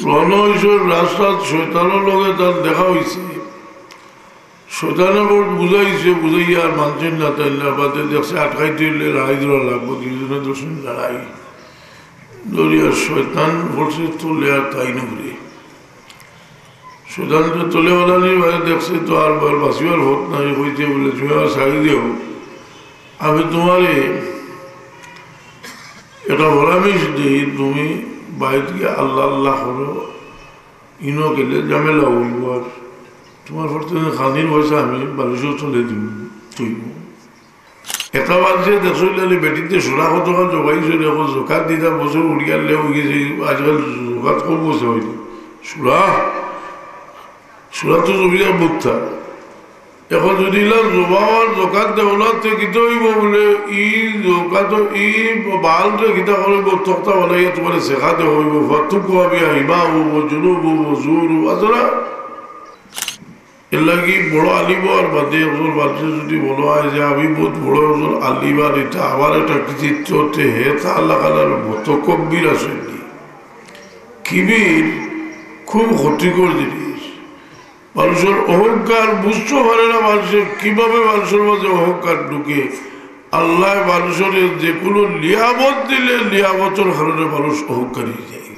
রওনা হয়েছে রাস্তা শয়তানের লগে তার দেখা হয়েছে শয়তানের বোর্ড বুঝাইছে বুঝাইয়া আর মানছেন না তাই না বাদে দেখছে আটকাই দিলে লড়াই ধরা লাগবো দুজনে দর্শন লড়াই দরিয়া শয়তান বলছে তোলে আর তাই নগরে শয়তান তো তোলে বলানি বাইরে দেখছে তো আর বাসিবার হোক না হইতে বলে তুমি আর সারি দেও আমি তোমারে এটা পরামর্শ দিই তুমি বাইরে থেকে আল্লাহ আল্লাহ করো ইনো গেলে ঝামেলা হইব আর তোমার প্রতি খানির পয়সা আমি বালিশও চলে দিব তুইব এটা বাজছে দেখলে বেটিতে সোনা কত জোগাইছে দেখো জোকাত দিতে বছর উড়িয়ালে গেছে আজকাল জোকাত খুব বসে হইল সুরা সুরা তো জমিদার বুদ্ধা এখন যদি জোবাওয়ার জোকাত দেওয়াতে কিতে হইব বলে ই জোকাত ই বালরে কিতা করব তক্তা বলাইয়া তোমার শেখাতে হইব ফাতুক হবে আহিবা হব জুনুব হব জোর আসরা এর লাগি বড় আলিব আর বাদে ওর বাচ্চা যদি বলো হয় যে আমি বহুত বড় ওর আলিবার এটা আবার একটা কৃতিত্ব হতে হে তা আল্লাহ কালার মত কব্বির আসেনি কিবির খুব ক্ষতিকর জিনিস মানুষের অহংকার বুঝতে পারে না মানুষের কিভাবে মানুষের মাঝে অহংকার ঢুকে আল্লাহ মানুষের যে কোনো লিয়ামত দিলে লিয়ামতের কারণে মানুষ অহংকারী যায়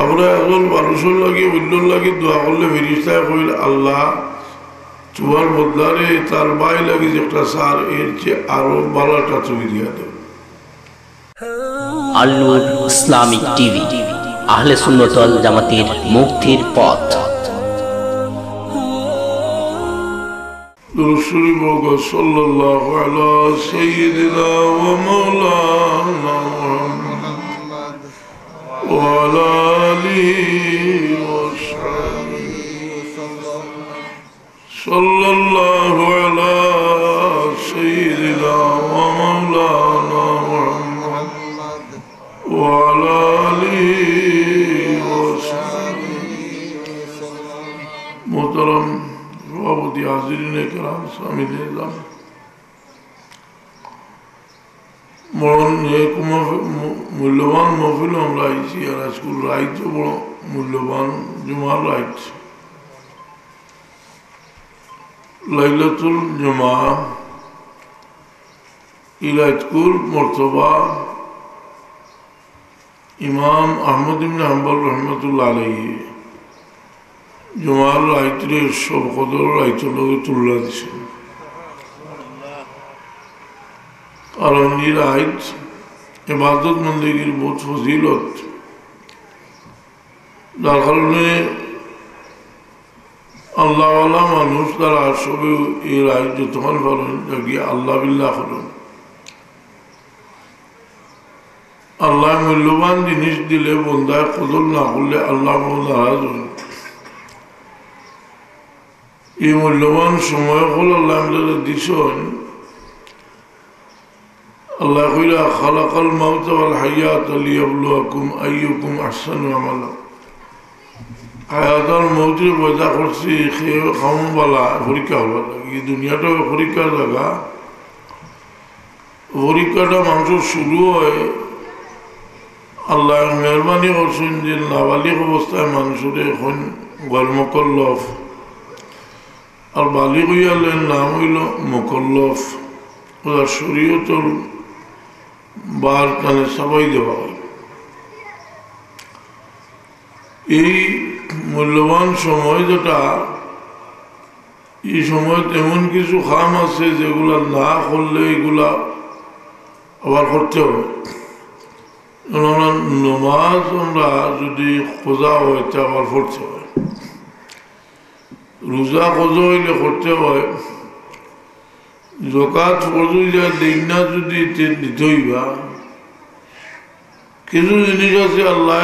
আমরা এখন মানুষের লাগে অন্যর লাগে দোয়া করলে ফেরিস্তায় কইল আল্লাহ তোমার বদলারে তার বাই লাগে যে একটা সার এর চেয়ে আরো ভালোটা তুমি দিয়া দেব আল-নূর ইসলামিক টিভি আহলে সুন্নাত ওয়াল জামাতের মুক্তির পথ দুরূদ শরীফ সাল্লাল্লাহু আলা সাইয়্যিদিনা ওয়া মাওলানা মুহাম্মদ ওয়া আলা আলিহি ওয়া সাহবিহি সাল্লাল্লাহু আলা সাইয়্যিদিনা ওয়া মাওলানা মুহাম্মদ ওয়া আলা আলিহি ওয়া সাহবিহি মুহতারাম সভাপতি হাজিরিনে কেরাম স্বামী দিলাম মূল্যবান মহফিল আমরা আইছি আর স্কুল রাইট বড় মূল্যবান জুমার রাইট লাইলাতুল জুমা ইলাইতকুল মর্তবা ইমাম আহমদ ইবনে হাম্বল রহমতুল্লাহ আলাইহি জুমার রাইতরে সব কদর রাইতের লগে তুললা দিছে কারণ এই রাইত ইবাদত বন্দেগীর বহুত ফজিলত যার কারণে আল্লাহওয়ালা মানুষ তারা সবে এই রাইত যতক্ষণ পারেন গিয়ে আল্লাহ বিল্লাহ করেন আল্লাহ মূল্যবান জিনিস দিলে বন্দায় কদর না করলে আল্লাহ নারাজ হন এই মূল্যবান সময় হল আল্লাহ আমাদের দিছেন আল্লাহ কইলা খালাকাল মাউত ওয়াল হায়াত লিয়াবলুয়াকুম আইয়ুকুম আহসানু আমালা হায়াত আর মৌতের পয়দা করছি খেয়ে খাওয়া বালা পরীক্ষা হওয়া লাগে এই দুনিয়াটা পরীক্ষার জায়গা পরীক্ষাটা মানুষের শুরু হয় আল্লাহ মেহরবানি করছেন যে নাবালিক অবস্থায় মানুষের এখন গলমকল্লফ আর বালিক হইয়ালেন নাম হইল মুকল্লফ ওরা শরীয়তর বার কানে সবাই দেওয়া হয় এই মূল্যবান সময় যেটা এই সময় এমন কিছু খাম আছে যেগুলা না করলে এগুলা আবার করতে হবে নমাজ আমরা যদি খোঁজা হয় তা আবার পড়তে হয় রোজা খোঁজা হইলে করতে হয় জকাত ফরজা দিন না যদি দিতে হইবা কিছু জিনিস আছে আল্লাহ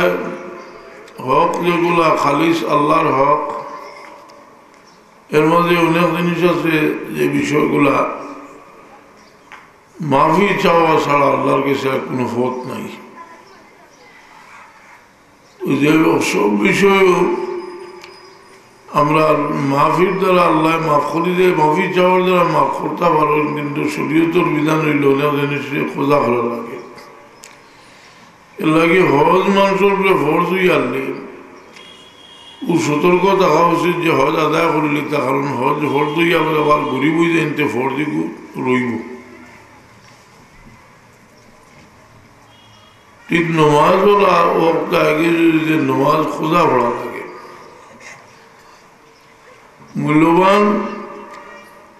হক যেগুলা খালিস আল্লাহর হক এর মধ্যে অনেক জিনিস আছে যে বিষয়গুলা মাফি চাওয়া ছাড়া আল্লাহর কাছে কোনো পথ নাই যে সব বিষয় আমরা মাফির দ্বারা আল্লাহ মাফ করি যে মাফি চাওয়ার দ্বারা মাফ করতে পারেন কিন্তু শরীয়তের বিধান হইল অনেক জিনিস খোঁজা করা লাগে এর লাগে হজ মানুষের ফরজ হয়ে আনলে ও সতর্ক থাকা উচিত যে হজ আদায় করলে তা কারণ হজ ফরজ হয়ে আবার গরিব হয়ে যাইতে ফরজি রইব ঠিক নমাজ ওক্ত আগে যদি নমাজ খোঁজা পড়া লাগে মূল্যবান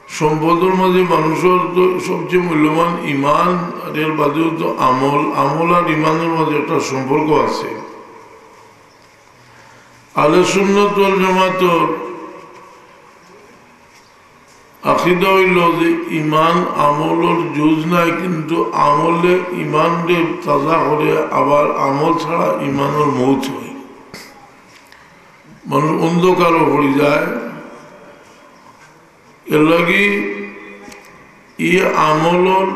সম্পদের মাঝে মানুষের তো সবচেয়ে মূল্যবান ইমান আর এর বাদেও তো আমল আর ইমানের মাঝে একটা সম্পর্ক আছে আহলে সুন্নাত ওয়াল জামাতের আকীদা হইল যে ইমান আমলের জুজ নাই কিন্তু আমলে ইমানকে তাজা করে আবার আমল ছাড়া ইমানের মৌত হয় মানুষ অন্ধকারও পড়ে যায় এর লাগে এই আমলের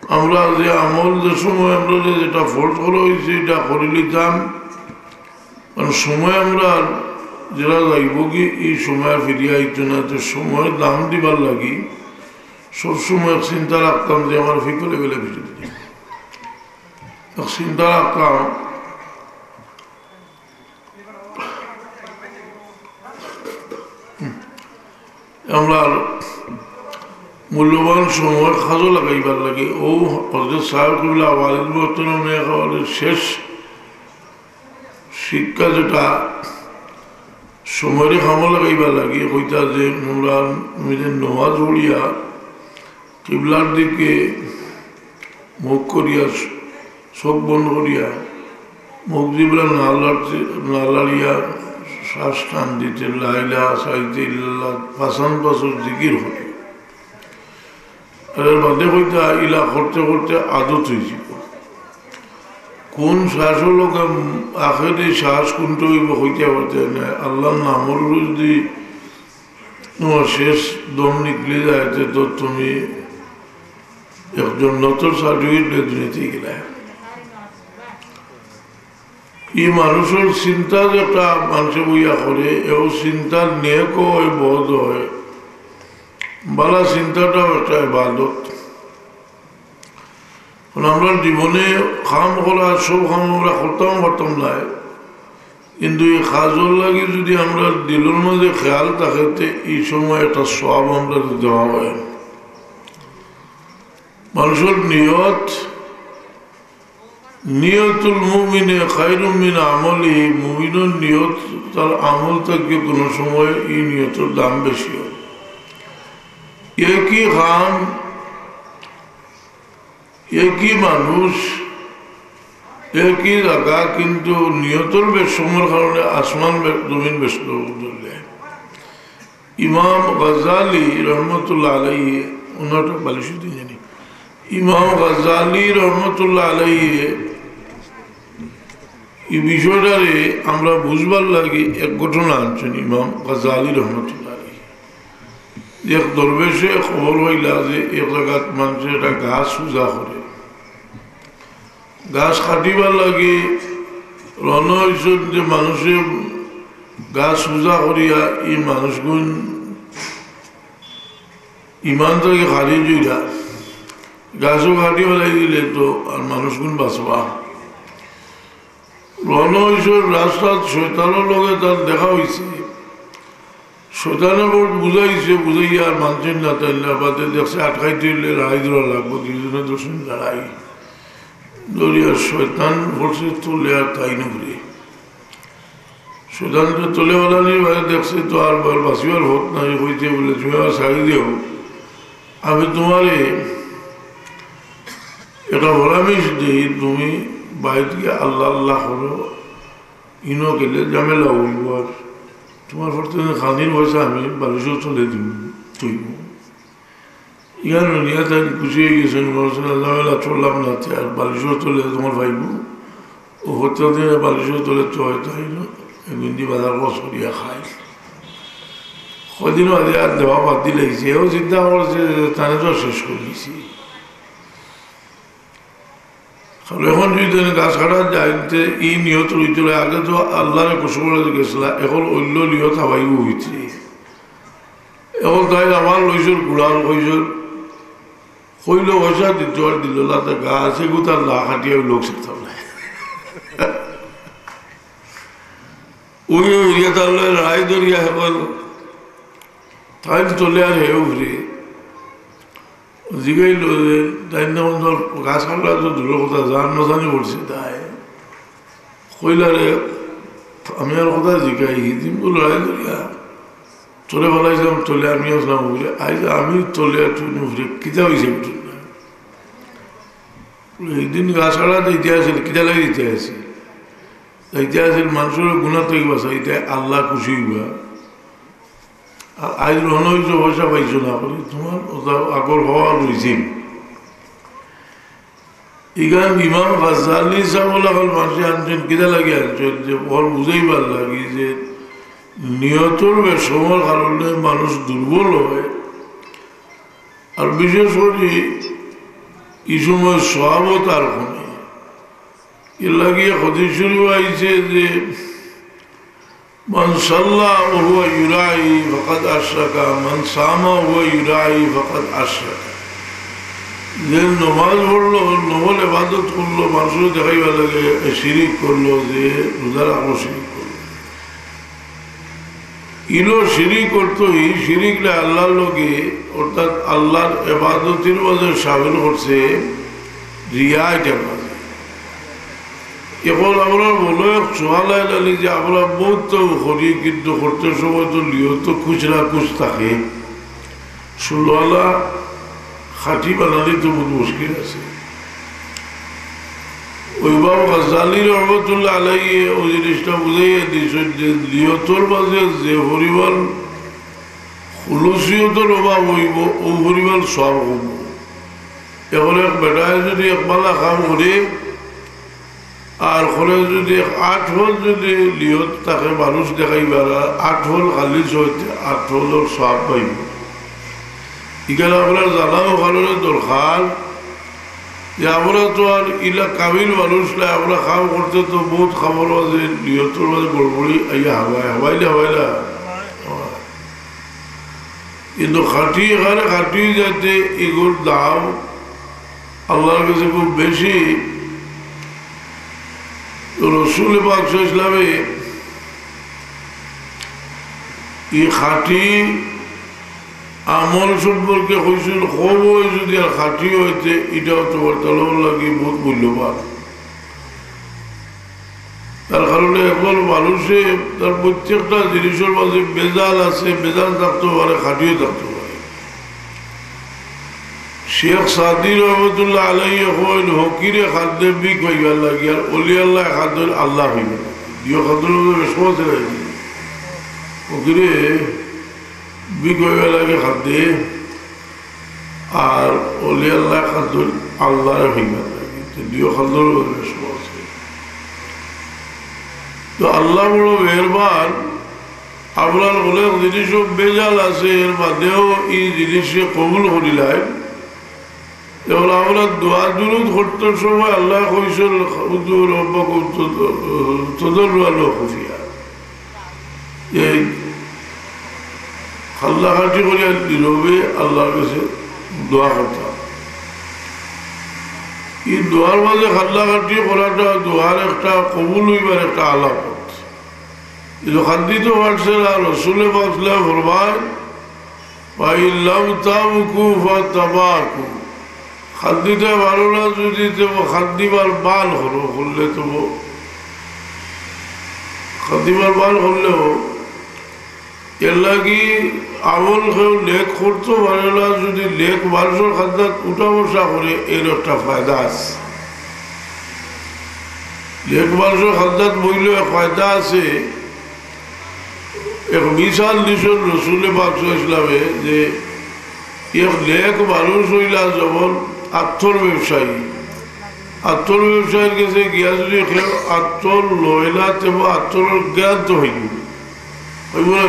আমরা যে আমল যে সময় আমরা যেটা ফোর্স করা হয়েছে এটা করে নিতাম কারণ সময় আমরা যেটা যাইব কি এই সময় ফিরিয়ে আইতো না তো সময় দাম দিবার লাগি সবসময় চিন্তা রাখতাম যে আমার ফিকলে গেলে ফিরে দিই চিন্তা রাখতাম আমরা মূল্যবান সময় কাজও লাগাইবার লাগে ও হযরত সাহেবুল্লাহ ওয়ালিদ মোহতরমের শেষ শিক্ষা যেটা সময়ের কামও লাগাইবার লাগে কইতা যে আমরা নমাজ পড়িয়া কিবলার দিকে মুখ করিয়া চোখ বন্ধ করিয়া মুখ দিবলা নালাড়িয়া শ্বাস টান দিতে লাইলা সাইতে ইল্লাল্লাহ পাঁচান পাঁচর জিকির হতে আর এর বাদে কইতা ইলা করতে করতে আদত হয়েছিল কোন শ্বাস হলো আখেরে শ্বাস কোনটা হইব হইতে পারতে না আল্লাহ নামর যদি তোমার শেষ দম নিকলে যায় তো তুমি একজন নতুন সার্টিফিকেট দুনিয়াতে গেলে এই মানুষের চিন্তা যেটা মানুষে বইয়া করে এও চিন্তার নেক হয় বোধ হয় বালা চিন্তাটাও একটা ইবাদত আমরা জীবনে খাম করা সব খাম আমরা করতাম নাই কিন্তু এই কাজর লাগে যদি আমরা দিলের মাঝে খেয়াল থাকে এই সময় একটা সব আমরা দেওয়া হয় মানুষের নিয়তুল মুমিনে খায়রুম মিন আমলি মুমিনের নিয়ত তার আমল থেকে কোনো সময় এই নিয়তের দাম বেশি হয় একই খাম একই মানুষ একই জায়গা কিন্তু নিয়তর বেশমের কারণে আসমান জমিন বেশ ইমাম গজালি রহমতুল্লাহ আলাইহি ওনারটা বালিশুদ্ধি জানি ইমাম গজালি রহমতুল্লাহ আলাইহি এই বিষয়টারে আমরা বুঝবার লাগে এক ঘটনা আনছেন ইমাম গজালি রহমতুল্লাহ আলাইহি এক দরবেশে খবর হইলা যে এক জায়গাত মানুষের একটা গাছ পূজা করে গাছ কাটিবার লাগে রণ হয়েছেন যে মানুষের গাছ পূজা করিয়া এই মানুষগুণ ইমান থেকে খালি জুইরা গাছও কাটি ফেলাই দিলে তো আর মানুষগুণ বাঁচবা রণ হয়েছে রাস্তার শৈতানের লগে তার দেখা হয়েছে শৈতানের বুঝাইয়া আর মানুষের না তাই না বাদে দেখছে আটকাইতে হইলে লড়াই দেওয়া লাগবো দুজনে দর্শন লড়াই দরিয়ার শৈতান পড়ছে তোলে আর তাই নুরে শৈতানটা তোলে বলানির বাইরে দেখছে তো আর বাঁচিবার হোক না হইতে বলে তুমি আমার ছাড়ি দেও আমি তোমারে এটা পরামর্শ দিই তুমি বাইরে থেকে আল্লাহ আল্লাহ করো ইনো গেলে ঝামেলা হইব আর তোমার পর খানির পয়সা আমি বালিশও চলে দিব তুই ইয়ার নিয়ে তাই খুশি হয়ে গেছেন ঝামেলা চললাম না আর বালিশও চলে তোমার ভাইব ও হতে দিনে বালিশও চলে তো হয় তাই না বিন্দি বাজার বসরিয়া খায় কদিনও আগে আর দেওয়া বাদ দিলেছে এও চিন্তা করছে তানে তো শেষ করে দিছি এখন যদি গাছ কাটা যাইতে এই নিয়ত রইছিল আগে তো আল্লাহরে কুসুমে গেছিল এখন অন্য নিয়ত হাবাইব হইছে এখন তাই আমার লইছর গুড়াল কইছর হইল পয়সা দিতে আর দিল লাতে গা আছে গুতার লা খাটিয়ে লোক শিখতাম না ওই এরিয়া তাহলে রায় দরিয়া হেবল তাই চলে আর হে উঠে জিগাইল তাই না গাছ কাটলা তো দূরের কথা জান নজানি পড়ছে তাই কইলারে আমি আর কথা জিগাই হিদিন তো লড়াই দরিয়া চলে বলাইছিলাম চলে আমি আসলাম উঠে আজ আমি চলে উঠে কিতা হয়েছে উঠুন না এইদিন গাছ কাটাতে ইতিহাস কিতা লাগে ইতিহাস ইতিহাসের মানুষের গুণা তৈরি বাসা এটা আল্লাহ খুশি হইবা আজ রহন হয়েছ পয়সা পাইছো না বলি তোমার ওটা আগর হওয়া রয়েছে ইগান ইমাম গাজ্জালি সাহেব মানুষ আনছেন কিতা লাগে আনছেন যে ওর বুঝাইবার লাগে যে নিয়তর বেসমর কারণে মানুষ দুর্বল হয় আর বিশেষ করে এই সময় স্বভাবও তার কমে এর লাগিয়ে হদিস শরীফ আইছে যে মান সাল্লা ওয়া ইউরাই ফাকাদ আশরাকা মান সামা ওয়া ইউরাই ফাকাদ আশরাকা যে নমাজ পড়লো নফল ইবাদত করলো মানুষের দেখাইবার লাগে শিরিক করলো যে রোজা রাখলো শিরিক করলো ইলো শিরিক করতোই শিরিকলে আল্লাহর লোকে অর্থাৎ আল্লাহর ইবাদতের মাঝে শামিল করছে রিয়া এটার মাঝে এখন আমরা বলো সোহালাই লালি যে আমরা বহুত করি কিন্তু করতে সময় তো লিও তো খুচরা খুচ থাকে ষোলোয়ালা খাটি বানালি তো বহুত মুশকিল আছে ওই বাবু গাজ্জালি রহমতুল্লাহ আলাইহি ওই জিনিসটা বুঝাইয়া দিয়েছেন যে লিয়তর মাঝে যে পরিমাণ খুলুসিয়তের অভাব হইব ও পরিমাণ সব হইব এখন এক বেটায় যদি একবেলা কাম করে আর করে যদি 8 হল যদি লিয়ত তাকে মানুষ দেখাইবার 8 হল খালি 8 হলের সব পাইব এখানে আপনার জানাও কারণে দরকার যে আমরা তো আর ইলা কামিল মানুষ না আমরা কাম করতে তো বহুত খবর আছে লিয়তর মাঝে গড়বড়ি আইয়া হাওয়াইলা কিন্তু খাটি এখানে খাটি যাতে এগুলোর দাম আল্লাহর কাছে খুব বেশি রসুল পাক ইসলামে এই খাটি আমল সম্পর্কে হয়েছিল খুব যদি আর খাটি হইতে এটাও তোমার তালার লাগে বহুত মূল্যবান তার কারণে এখন মানুষে তার প্রত্যেকটা জিনিসের মাঝে বেজাল আছে বেজাল থাকতে পারে খাটিও থাকতে পারে শেখ সাদি রহমতুল্লাহ আলাইহি হইল হকিরে খাদ্যে বিক হইবার লাগে আর অলি আল্লাহ খাদ্য আল্লাহ হইবে দিও খাদ্যের মধ্যে বেশমত হকিরে বিক হইবার লাগে খাদ্যে আর অলি আল্লাহ খাদ্য আল্লাহ হইবার লাগে দিও খাদ্যের মধ্যে বেশমত তো আল্লাহ বড় মেহরবান আপনার অনেক জিনিসও বেজাল আছে এর বাদেও এই জিনিসে কবুল করিলাই যেমন আমরা দোয়া দুরুদ করতে সময় আল্লাহ কইছেন এই খাল্লাখাটি করিয়া নীরবে আল্লাহর কাছে দোয়া করতাম এই দোয়ার মাঝে খাল্লাখাটি করাটা দোয়ার একটা কবুল হইবার একটা আলামত খাদ্যিত পারছে না রসুলে বাসলা ফরমান পাইল্লাম তাবুকু ফাতাবাকু খাদ্যিতে ভালো না যদি তবু খাদ্যিবার বাল হলো করলে তবু খাদ্যিবার বাল করলেও এর লাগি আমল কেউ লেখ করতে পারে না যদি লেখ মানুষের খাদ্যাত উঠা বসা করে এর একটা ফায়দা আছে লেখ মানুষের খাদ্যাত বইলে ফায়দা আছে এক বিশাল দিশন রসুলে পাক ইসলামে যে এক লেখ মানুষ হইলা যেমন আত্মর ব্যবসায়ী ব্যবসায়ীর কাছে গিয়া যদি কেউ আত্মর লইলা তেমন আত্মর জ্ঞান তো হইব হইব না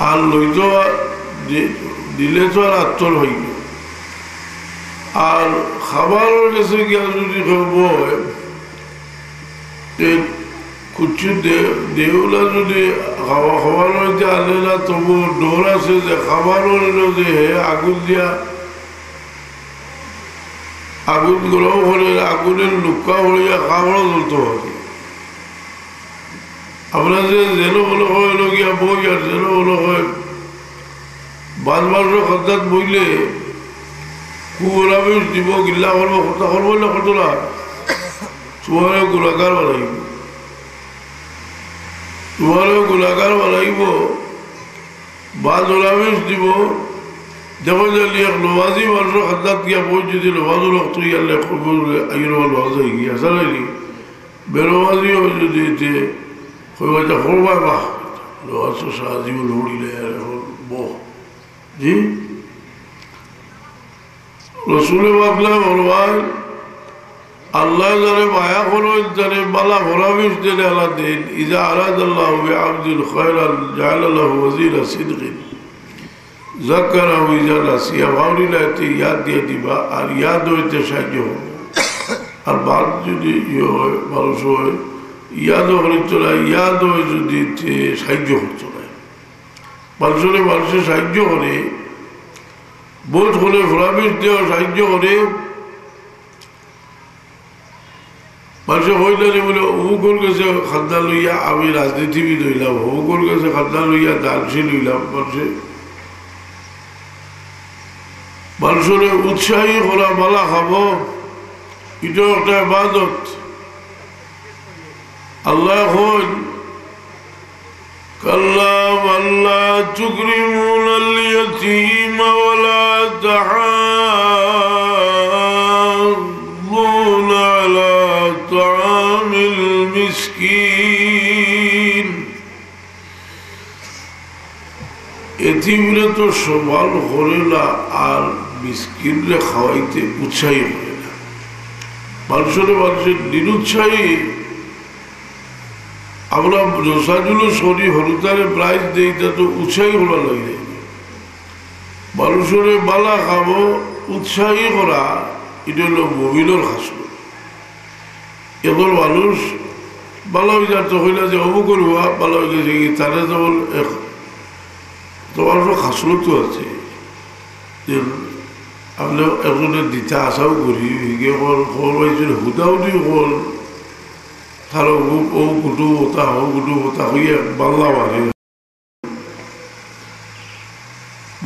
আর লইত দিলে তো আর আত্মর হইব আর খাবারের কাছে গিয়া যদি কেউ বয় কিছু দেউলা যদি খাবার হইতে আনে না তবু ডোর আছে যে খাবার হইল যে হে আগুন দিয়া আগুন গ্রহ হলে আগুনের লুকা হইয়া খাবারও জ্বলতে হবে। আমরা যে যেন বলো হইল গিয়া বই আর যেন বলো হয় বাজবার খাদ্যাত বইলে কুরাবিশ দিব গিল্লা করবো কথা করবো না কত না তোমারও গোলাকার বানাইব বানাইব বা জোলাবিশ দিব যেমন জানি এক নমাজি মানুষের খাদ্যাত গিয়া বই যদি নমাজুর রক্ত ইয়ালে আইন নমাজ হয়ে গিয়া চালাইনি বেনমাজিও যদি কইবা করবা বাহ নমাজ সাহায্য লড়িলে বহ জি রসুলে বাবলা বলবান আল্লাহ যারে মায়া করেন যারে বালা ভরাবিশ দেন আল্লাহ দেন ইজা আরাদ আল্লাহ বিআবদিল খায়রান জাআলা লাহু ওয়াজিরা সিদকিন যাকারাহু ইজা নাসিয়া মাওলিলাতে ইয়াদ দিয়ে দিবা আর ইয়াদ হইতে সাহায্য হবে। আর বাদ যদি হয় মানুষ হয় ইয়াদও হইতো না ইয়াদ হয়ে যদি সাহায্য হতো না মানুষের সাহায্য করে বোধ হলে ভরাবিশ দেওয়া সাহায্য করে মানুষে হইলে বলে অমুকর কাছে খাদ্যা লইয়া আমি রাজনীতিবিদ হইলাম অমুকর কাছে খাদ্যা লইয়া দানশীল হইলাম মানুষের উৎসাহী করা মালা খাব এটাও একটা ইবাদত। আল্লাহ হন কাল্লা বাল্লা তুকরিমুনাল ইয়াতীমা ওয়ালা তাহাদ্দুনা আলা তাআমিল মিসকিন। এতিমরে তো সবাল করে না আর মিসকিনরে খাওয়াইতে উৎসাহী করে না। মানুষের নিরুৎসাহী আমরা জোসাজুলো শনি হলুদারে প্রাইজ দিই তা তো উৎসাহী করা লাগে মানুষের বালা খাবো উৎসাহী করা এটা হলো মুমিনের খাসল। এখন মানুষ বালা হয়ে যাতে হইলা যে অমুকের হওয়া বালা হয়ে গেছে কি তারা যেমন তোমার খাসলতো আছে যে আপনি একজনের দিতে আশাও করি খবর পাইছেন হুদাহুদি হল তার ও কুটু ওতা হইয়া বাংলা মারে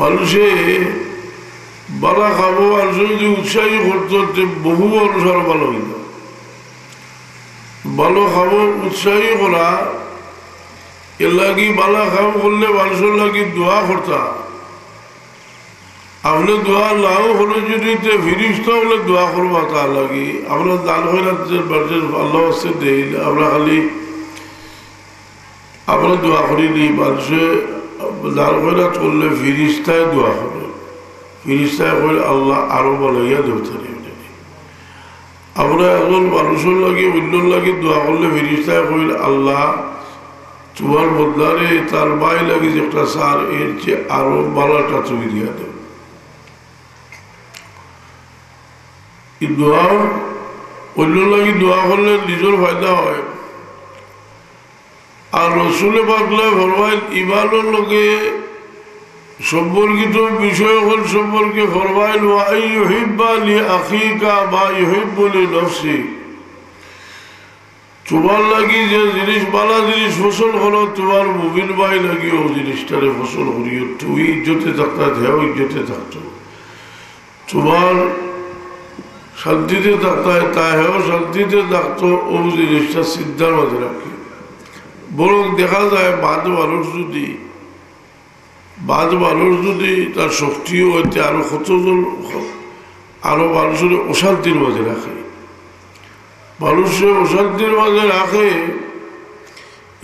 মানুষে বালা খাবো মানুষ যদি উৎসাহী করতে বহু মানুষ আরো ভালো হইল ভালো খাবো উৎসাহী করা এর লাগি বালা খাবো করলে মানুষের লাগি দোয়া করতা আপনি দোয়া নাও হলে যদি ফিরিস্তা হলে দোয়া করবা তা লাগি আমরা দান আল্লাহ আসতে দেই আমরা খালি আমরা দোয়া করিনি মানুষে দান খয়রাত করলে ফিরিস্তায় দোয়া করে ফিরিস্তায় করে আল্লাহ আরো বলাইয়া দেবতা আমরা এখন মানুষের লাগে অন্যর লাগে দোয়া করলে ফিরিস্তায় কইল আল্লাহ তোমার বদলারে তার বাই লাগে যে একটা সার এর চেয়ে আরো বালাটা তুমি দিয়া দেব। দোয়া অন্য লাগে দোয়া করলে নিজের ফায়দা হয়। আর রসুলে পাকলায় ফরমাইল ইমানের লোকে সম্পর্কিত বিষয় হল সম্পর্কে ফরমাইল ওয়াই ইউহিব্বা লি আখিকা মা ইউহিব্বু লি নফসি। তোমার লাগি যে জিনিস বালা জিনিস ফসল করো তোমার মুমিন ভাই লাগি ও জিনিসটারে ফসল করিও তুই ইজ্জতে থাকতা হেও ইজ্জতে থাকত তোমার শান্তিতে থাকতে তা হেও শান্তিতে থাকতো ও জিনিসটা চিন্তার মাঝে রাখে। বরং দেখা যায় বাদ মানুষ যদি তার শক্তিও হইতে আরো কতজন আরো মানুষের অশান্তির মাঝে রাখে মানুষের অশান্তির মাঝে রাখে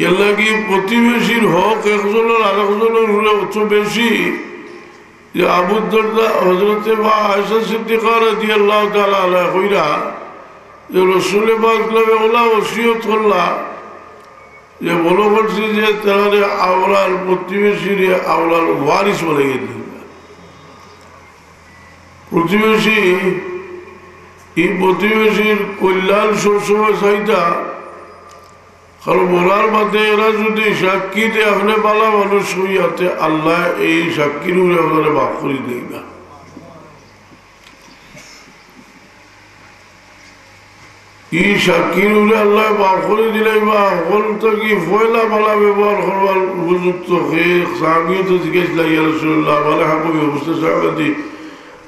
এর লাগি প্রতিবেশীর হক একজনের আরেকজনের হলে অত বেশি যে আবু দারদা হযরতে মা আয়েশা সিদ্দিকা রাদিয়াল্লাহু তাআলা আনহা কইরা যে রাসূল পাক ওলা ওসিয়ত করলা যে বলো করছি যে তাহলে আওলার প্রতিবেশীর আওলার ওয়ারিস বানাইয়ে দিন। প্রতিবেশী এই প্রতিবেশীর কল্যাণ সবসময় চাইতা কারণ মরার বাদে এরা যদি সাক্ষী দিয়ে আপনি বালা মানুষ হইয়াতে আল্লাহ এই সাক্ষীর উপরে আপনারা মাফ করে দেয় না। এই সাক্ষীর উপরে আল্লাহ মাফ করে দিলে বা হল থেকে পয়লা বালা ব্যবহার করবার উপযুক্ত হয়ে সাহাবিও তো জিজ্ঞেস লাগিয়া রসুল্লাহ বলে হাকবি অবস্থা সাহাবাদি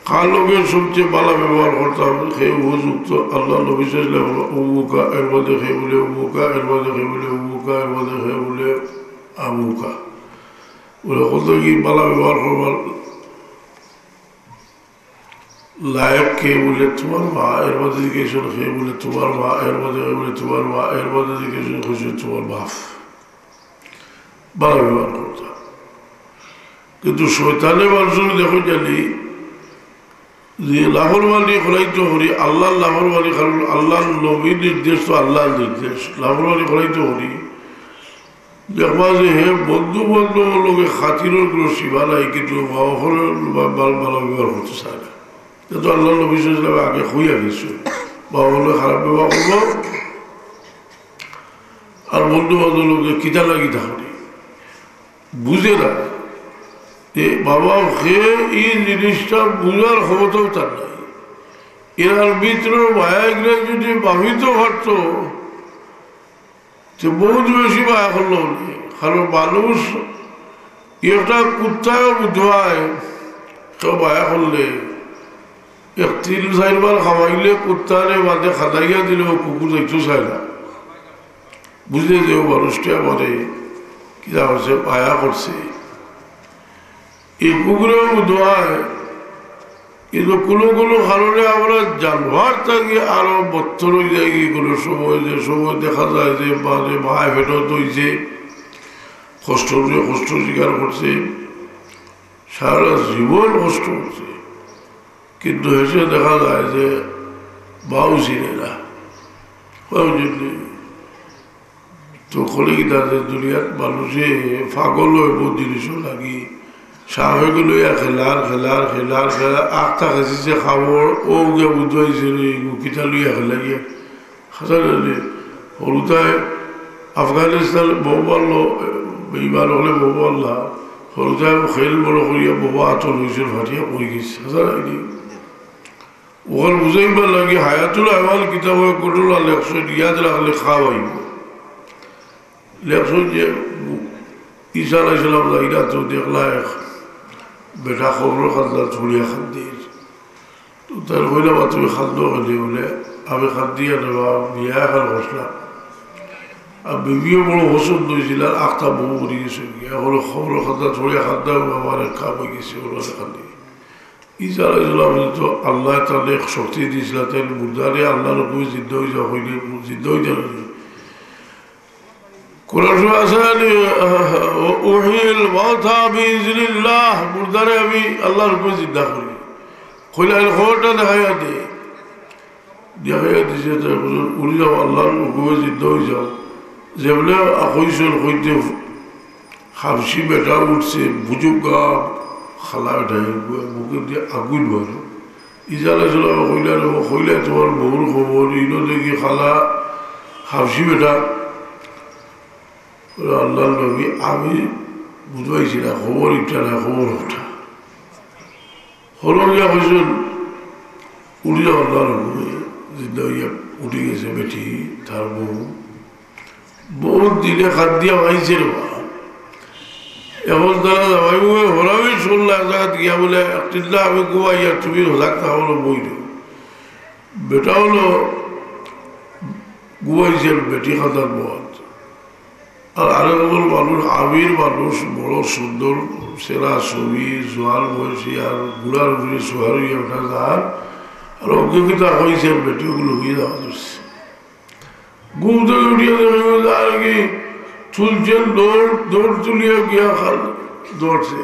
কার লোকের সবচেয়ে বালা ব্যবহার করতাম সে উপযুক্ত আল্লাহ নবী সাল্লাল্লাহু আলাইহি ওয়াসাল্লাম উমুকা এর মধ্যে খে বলে উমুকা এর মধ্যে খে বলে উমুকা এর মধ্যে খে বলে আমুকা ওরা কত কি বালা ব্যবহার করবার লায়ক কে বলে তোমার মা এর মধ্যে জিজ্ঞেস খে বলে তোমার মা এর মধ্যে খে বলে তোমার মা এর মধ্যে জিজ্ঞেস খুশি তোমার বাপ বালা ব্যবহার করতাম। কিন্তু শয়তানের মানুষের দেখো জানি যে লাহরওয়ালি খরাইতে করি আল্লাহ লাহরওয়ালি কারণ আল্লাহ নবীর নির্দেশ তো আল্লাহর নির্দেশ লাহরওয়ালি খরাইতে করি দেখবা যে হে বন্ধু বান্ধব লোকে খাতিরের কোনো সীমা নাই কিন্তু বাবাহরের ভালো ব্যবহার করতে চায় না। কিন্তু আল্লাহ নবী সাল্লাল্লাহু আগে হইয়া গেছে বাবা হলে খারাপ ব্যবহার করবো আর বন্ধু বান্ধব লোকে কিতা লাগি থাকি বুঝে না বাবা খেয়ে এই জিনিসটা বুঝার ক্ষমতাও তার নাই। এর ভিতরে মায়াগ্রে যদি ভাবিত পারত যে বহুত বেশি মায়া করলো কারণ মানুষ একটা কুত্তায় বুঝায় কেউ মায়া করলে 3-4 বার খাওয়াইলে কুত্তারে বাদে খাদাইয়া দিলেও কুকুর দেখতে চায় না বুঝলে যে মানুষটা বলে কিনা হচ্ছে মায়া করছে এই কুকুরেও দোয়ায় কিন্তু কোনো কোনো কারণে আমরা জানোয়ার থাকি আরো বত্তর হয়ে যায় কোনো সময় যে সময় দেখা যায় যে মানে মায় ফেরত হয়েছে কষ্ট স্বীকার করছে সারা জীবন কষ্ট করছে কিন্তু হেসে দেখা যায় যে বাউ চিনে না তো খোলে কি তাদের দুনিয়ার মানুষে পাগল হয়ে বহু জিনিসও লাগি সাহেবকে লইয়া খেলার আখটা খেঁচিছে খাবৰ ও গিয়ে বুঝাইছিল কিতা লইয়া খেলা গিয়া খালি সৰুতাই আফগানিস্তান বহু পারলো বেইমান হলে বহু পারলা সৰুতাই খেল বড় করিয়া বহু আতর হয়েছিল ভাটিয়া পড়ে গেছে হাজারাইনি ওখানে বুঝাইবার লাগে হায়াতুল আহওয়াল কিতাব করল লেখছেন ইয়াদ রাখলে খাওয়াইব লেখছেন যে ঈসা আলাইহিস সালাম যাইরা তো দেখলা বেটা খবর খাদ্দা ছড়িয়া খাদ্দির তো তার হইলে বা তুমি খাদ্য খালি বলে আমি খাদ্দিয়া নেবা বিয়া এখন বসলাম আর বিবিও বড় পছন্দ হয়েছিল আর আখটা বহু করে গেছে এখনো খবর খাদ্দা ছড়িয়া খাদ্দা আমার কাম হয়ে গেছে ওরা খাদ্দি ঈসা আলাইহিস সালাম তো আল্লাহ তাদের শক্তি দিয়েছিল তাই মুদারে আল্লাহর উপরে জিদ্দ হয়ে যাওয়া হইলে জিদ্দ হয়ে যাওয়া কোরআন আছে উহিল মাউতা বিইজনিল্লাহ মুরদারে আমি আল্লাহর উপরে জিদ্দা করি কইলা এর খবরটা দেখাইয়া দিছে তো উড়ি যাও আল্লাহর উপরে জিদ্দা হয়ে যাও যেবলে কইসল কইতে হাবসি বেটা উঠছে বুজুগা খালা বেটা বুকে দিয়ে আগুন মারো ইজালা চলা কইলা তোমার বহুর খবর ইনো দেখি খালা হাবসি বেটা আল্লাহ নবী আমি বুঝবাইছি না খবর ইটা না খবর ওঠা হলো গিয়া হয়েছেন উড়িয়া আল্লাহর জিন্দা হইয়া উঠে গেছে বেটি তার বউ বহুত দিনে খাদ দিয়া পাইছে রে এখন তারা জামাই বউ হরাবি শুনলা এক জায়গাত গিয়া বলে একটিল্লা আমি ঘুমাইয়া তুমি হলাক তা হলো বই বেটা হলো ঘুমাইছে বেটি খাতার পথ আর আরেকজন মানুষ আমির মানুষ বড় সুন্দর সেরা ছবি জোয়ার বয়সী আর বুড়ার উপরে সোহার হইয়া ওঠা যার আর অজ্ঞতা হয়েছে বেটিগুলো হয়ে যাওয়া ধরছে ঘুম থেকে উঠিয়া দেখে আর কি তুলছেন দৌড় তুলিয়া গিয়া খাল দৌড়ছে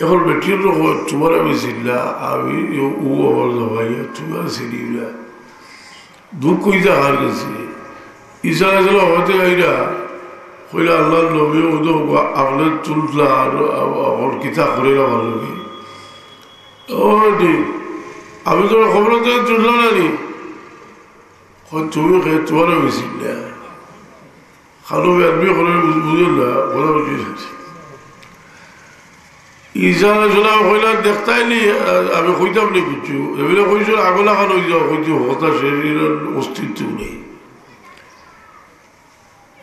এখন বেটির তোমার আমি চিনলা আমি ও আমার জমাইয়া তোমার চিনিলা দুঃখ কইতে হার গেছে ঈসা আলাইহিস সালাম হতে গাইরা কইলা আল্লাহর নবী ওদো আপনার তুললা আর কিতা করে না ভালো কি ও আমি তোমার খবর থেকে তুললাম না নি তুমি তোমার বেশি খালো আরবি করে বুঝল না বলা উচিত ঈশান আসলাম কইলা দেখতাই নি আমি কইতাম নি বুঝছু এবারে কইছো আগলা খান হয়ে যাও কইছো হতা শরীরের অস্তিত্ব নেই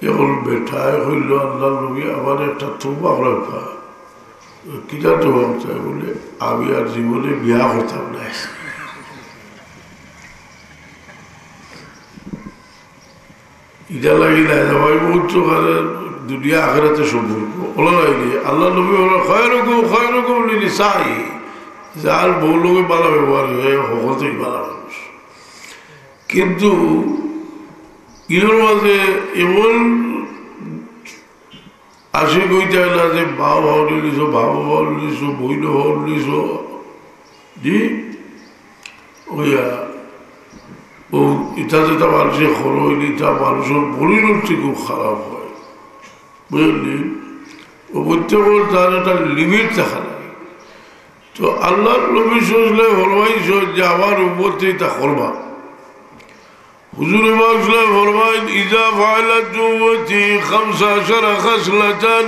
এখন বেঠায় হইল আল্লাহ নবী আমার একটা তোবা রাখা কিটা তোবা চাই বলে আমি আর জীবনে বিয়া করতাম না এটা লাগি না ভাই বহুত দুনিয়া আখেরাতে সম্পর্ক ওলা লাগি আল্লাহ নবী ক্ষয় রকম নিলি চাই যার বউ লোকে বালা ব্যবহার হয় সকলতেই বালা মানুষ কিন্তু ইনোর মাঝে এমন আসে কইতে না যে বাবা ভাও নিলিস বাবা ভাও নিলিস বইন ভাও নিলিস জি ওইয়া ও ইটা যেটা মানুষের খরইলি তা মানুষের পরিণতি খুব খারাপ হয় বুঝলি ও বলতে বল তার একটা লিমিট দেখা লাগে তো আল্লাহ নবী সজলে ফরমাইছ যে আমার উপরতে তা করবা হুজুর ইমাম ফরমাইন ইজা ফাআলাত উম্মতি 15 খাসলাতান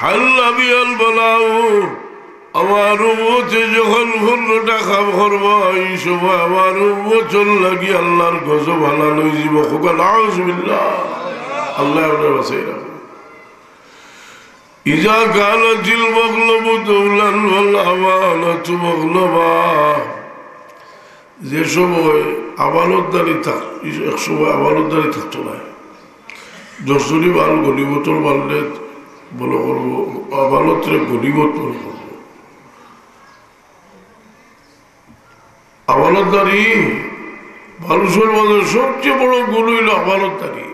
হাল্লা বিল বালাউ আমার উম্মতে যখন 15টা কাম করবা এই সময় আমার উম্মতর লাগি আল্লাহর গজব হালাল হয়ে যাব খুকা নাউজুবিল্লাহ আল্লাহ আপনার বাঁচাই রাখো ইজা কানাতিল মাগলুবু দৌলান ওয়াল আমানাতু মাগলুবা যে সময় আমানতদারি এক সময় আমানতদারি থাকতো না 10 জনই মাল গনিমতর মানলে বলো করবো আমানতরে গনিমত মনে করবো আমানতদারি মানুষের মধ্যে সবচেয়ে বড় গুণ হইল আমানতদারি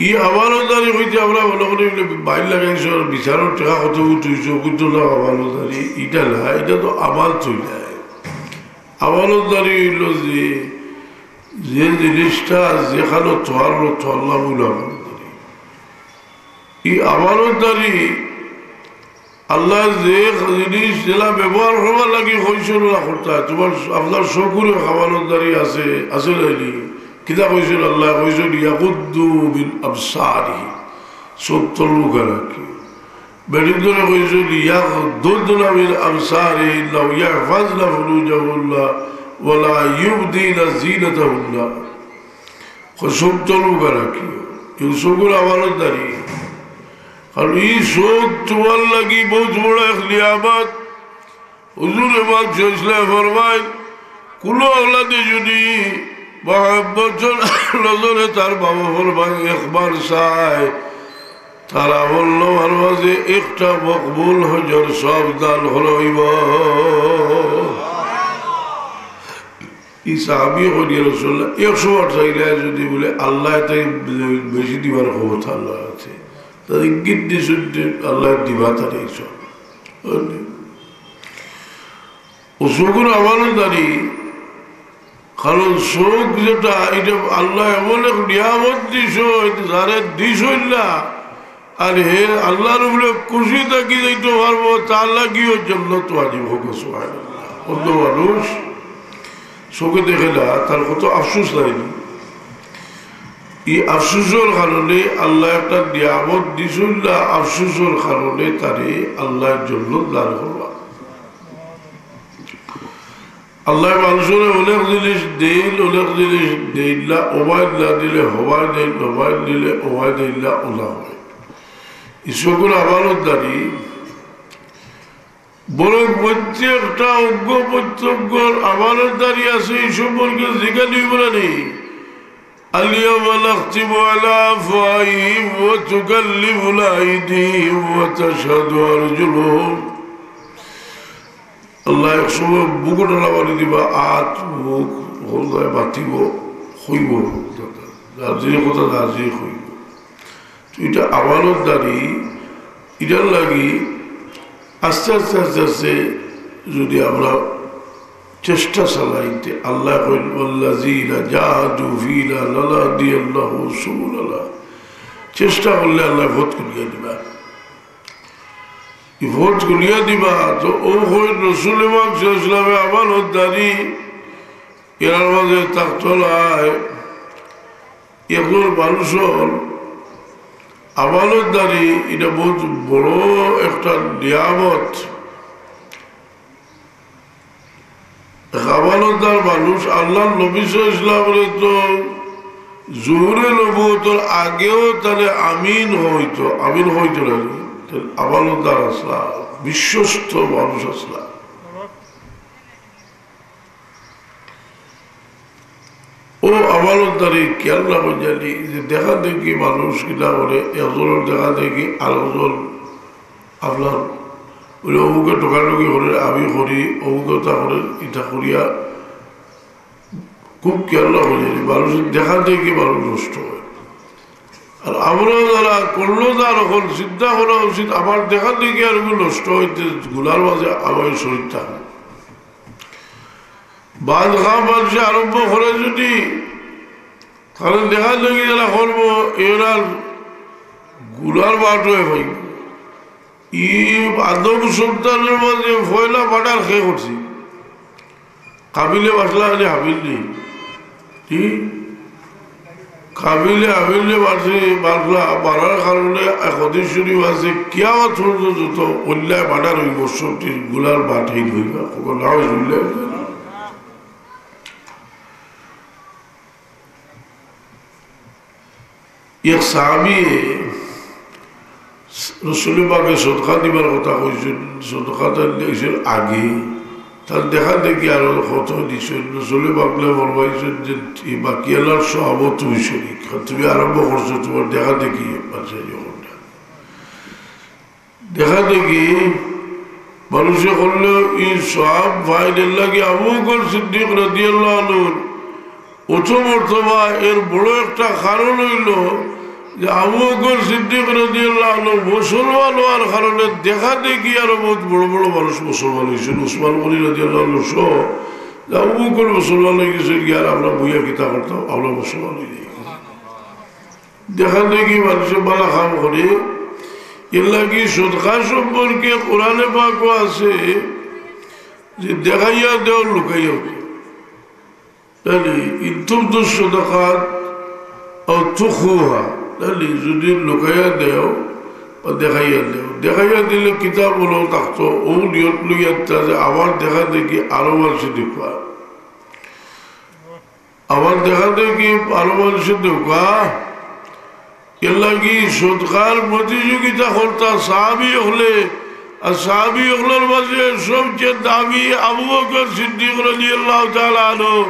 এই আমানতদারি হইতে আমরা মনে করি বাইর লাগাইছ বিচারের টাকা কত উঠেছ কিন্তু না আমানতদারি এটা না এটা তো আমার চই যায় আমানতদারি হইল যে জিনিসটা যেখানে তোয়ার তোয়াল্লা বলে আমানতদারি এই আমানতদারি আল্লাহ যে জিনিস যেটা ব্যবহার করবার লাগে হয়েছিল না করতে তোমার আপনার শকুরে আমানতদারি আছে আছে নাইনি কিতা কইছিল আল্লাহ কইছিল ইয়াকুদ্দু বিল আবসারি চোখ তল্লুকা রাখি বেরিন্দরে কইছিল ইয়াকুদ্দুনা বিল আবসারি লাউ ইয়াহফাজনা ফুরুজাহুল্লাহ ওয়ালা ইউবদিনা জিনাতাহুল্লাহ চোখ তল্লুকা রাখি এই শকুর আমানতদারি কারণ এই শোক তোমার লাগি বহুত বড় এক নিয়ামত হুজুর ইমাম ইসলাম ফরমায় কোনো আওলাদে যদি মহাব্বতের নজরে তার বাবা ফরমায় একবার চায় তারা বলল আমার মাঝে একটা মকবুল হজর সব দান হইব এই সাহাবী করিয়া রাসূলুল্লাহ 100 বার চাইলে যদি বলে আল্লাহ তাই বেশি দিবার ক্ষমতা আল্লাহ আছে ইঙ্গিত দিয়ে আল্লাহ দিবা তার এইসব ও শোকুর আমানতদারি কারণ শোক যেটা এটা আল্লাহ এমন এক নিয়ামত দিস যারে দিস না আর হে আল্লাহর উপরে খুশি থাকি যাইতে পারবো তার লাগিও জন্য তো আজিব হোক অন্য মানুষ চোখে দেখে না তার কত আফসোস লাগেনি এই আফসোসের কারণে আল্লাহ একটা নিয়ামত দিছিল না আফসোসের কারণে তারে আল্লাহর জন্য দান করবা আল্লাহ মানুষের অনেক জিনিস দেন অনেক জিনিস দেন না ওবায় না দিলে হবায় দেন হবায় দিলে ওবায় দেন না ওলা হয় ঈশ্বর আমানতদারি বরং প্রত্যেকটা অজ্ঞ প্রত্যজ্ঞর আমানতদারি আছে এই সম্পর্কে যেখানে নেই اليوم نختم على أفواههم وتكلمنا أيديهم وتشهد أرجلهم الله يقسم بكرة لوالي ديبا آت بوك والله باتيب خويب دارجي قطع دارجي خويب تو إتا আমানতদারি এটার লাগি আস্তে আস্তে আস্তে আস্তে যদি আমরা চেষ্টা চালাইতে আল্লাহ কইলাযিনা জাহাদু ফিনা লানাহদিয়াল্লাহু সুবুলানা চেষ্টা করলে আল্লাহ ভোট করিয়া দিবা এই ভোট করিয়া দিবা তো ও হই রাসূল ইমাম সাল্লাল্লাহু আমানতদারি এর মাঝে তাকতলায় একজন মানুষের আমানতদারি এটা বহুত বড় একটা নিয়ামত। আমানতদার মানুষ আল্লাহ নবী ইসলামের তো জোহরে নবুয়তের আগেও তাহলে আমিন হইতো না, আমানতদার আসলা, বিশ্বস্ত মানুষ আসলা। ও আমানতদারি খেয়াল না জানি যে দেখা দেখি মানুষ কিনা করে একজনের দেখা দেখি আরেকজন আপনার ওই অমুকে টোকাটুকি করে আমি করি, অমুকে তা করে ইটা করিয়া খুব খেয়াল না জানি মানুষের দেখা দেখি মানুষ নষ্ট হয়। আর আমরা যারা করলো তার এখন চিন্তা করা উচিত আমার দেখা দেখি আর নষ্ট হইতে গুলার মাঝে আমার শরীর থাকে বাঁধ খাওয়া মানুষে আরম্ভ করে যদি, কারণ দেখা দেখি যারা করবো এরা গুলার বাট হয়ে ভাই ই আদম সন্তানের মাঝে ফয়লা বাটার খেয়ে করছি কাবিলে বাসলা হলে হাবিল নেই, ঠিক কাবিলে হাবিলে বাসলা বাড়ার কারণে একদিন শুনি আছে কিয়ামত পর্যন্ত অন্যায় বাটার হইব সবটির গুলার বাট হইল হইবা নাও শুনলে এক সাহাবী রাসূল পাকের সদকা দিবার কথা কইছেন, সদকাটা দিয়েছেন আগে তার দেখা দেখি আরো কত দিয়েছেন। রাসূল পাকলে ফরমাইছেন যে বাকি আল্লাহর সহাবত তুমি শরীক, তুমি আরম্ভ করছো তোমার দেখা দেখি দেখা দেখি মানুষে করলে এই সব ভাইদের লাগে আবু বকর সিদ্দিক রাদিয়াল্লাহু আনহুর অথবা এর বড় একটা কারণ হইল যে আবু বকর সিদ্দিক রাদিয়াল্লাহু আনহু মুসলমান হওয়ার কারণে দেখা দেখি আরো বহুত বড় বড় মানুষ মুসলমান হয়েছেন। উসমান গনি রাদিয়াল্লাহু আনহু সহ আবু বকর মুসলমান হয়ে গেছেন, আর আমরা বইয়া কিতা করতাম আমরা মুসলমান হয়ে যাই। দেখা দেখি মানুষের বালা কাম করে এর লাগি সদকা সম্পর্কে কোরআনে পাকও আছে যে দেখাইয়া দেও লুকাইয়া দেও, তাহলে ইনতুম তো সদকাত তুখুহা, তাহলে যদি লুকাইয়া দেও বা দেখাইয়া দেও, দেখাইয়া দিলে কিতাব হলো থাকতো ও নিয়ত লইয়া যে আবার দেখা দেখি আরো মানুষ দেখা, আবার দেখা দেখি আরো মানুষ দেখা। এর লাগি সদকার প্রতিযোগিতা করতা সাহাবী হলে, আর সাহাবী হলের মাঝে সবচেয়ে দামি আবু বকর সিদ্দিক রাদিয়াল্লাহু তাআলা আনহু,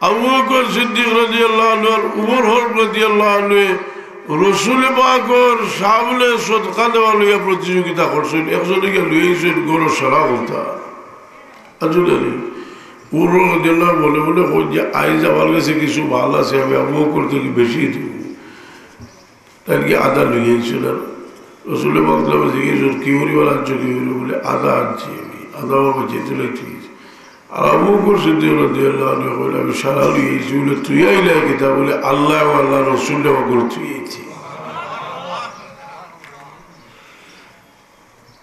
আবু বকর সিদ্দিক রাদিয়াল্লাহু আনহু আর উমর রাদিয়াল্লাহু আনহু রাসূল পাকের সামনে সদকা দেওয়া লইয়া প্রতিযোগিতা করছেন। একজনে গিয়ে লইয়েছেন গরু সারা হতা আসলে উমর রাদিয়াল্লাহু বলে বলে যে আইজ আমার কাছে কিছু ভালো আছে, আমি আবু বকর থেকে বেশি দিব, তাই কি আদা লইয়েছিল। রসুল পাক জিজ্ঞেস কি করিবার আনছো, কি করি বলে আদা আনছি আমি, আদা আমাকে যেতে লাগছি। আর আবু বকর সিদ্দিক রাদিয়াল্লাহু আনহু কইল আমি সারা লইয়েছি বলে তুই আইলা কিতা বলে আল্লাহ আল্লাহ রসুল করে তুইয়েছি।